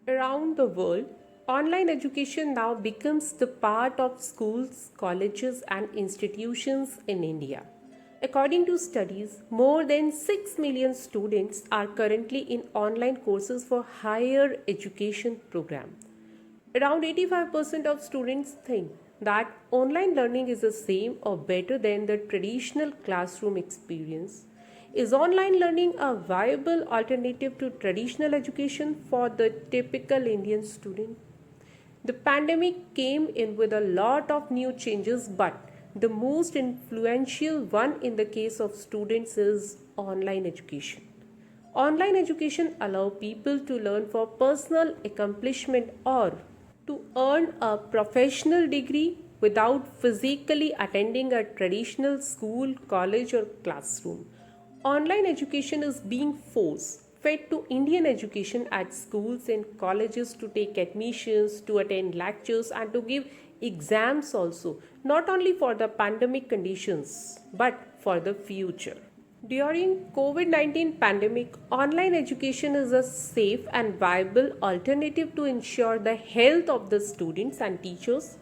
Around the world, online education now becomes the part of schools, colleges, and institutions in India. According to studies, more than 6 million students are currently in online courses for higher education program. Around 85% of students think that online learning is the same or better than the traditional classroom experience. Is online learning a viable alternative to traditional education for the typical Indian student? The pandemic came in with a lot of new changes, but the most influential one in the case of students is online education. Online education allows people to learn for personal accomplishment or to earn a professional degree without physically attending a traditional school, college, or classroom. Online education is being fed to Indian education at schools and colleges to take admissions, to attend lectures, and to give exams also, not only for the pandemic conditions but for the future. During COVID-19 pandemic, online education is a safe and viable alternative to ensure the health of the students and teachers.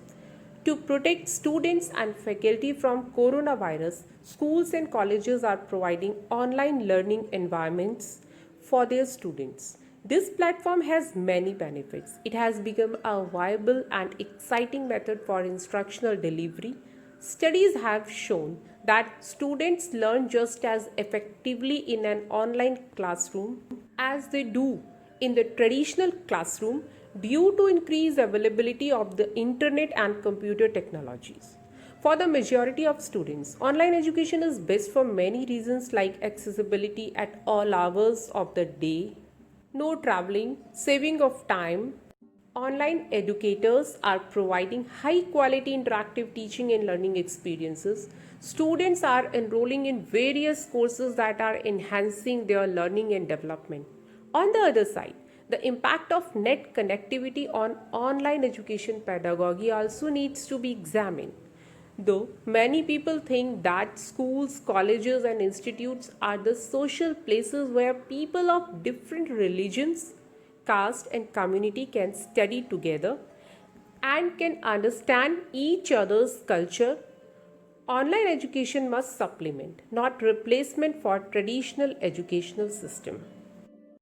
To protect students and faculty from coronavirus, schools and colleges are providing online learning environments for their students. This platform has many benefits. It has become a viable and exciting method for instructional delivery. Studies have shown that students learn just as effectively in an online classroom as they do in the traditional classroom due to increased availability of the internet and computer technologies. For the majority of students, online education is best for many reasons like accessibility at all hours of the day, no traveling, saving of time. Online educators are providing high quality interactive teaching and learning experiences. Students are enrolling in various courses that are enhancing their learning and development. On the other side, the impact of net connectivity on online education pedagogy also needs to be examined. Though many people think that schools, colleges, and institutes are the social places where people of different religions, caste, and community can study together and can understand each other's culture, online education must supplement, not replacement for traditional educational system.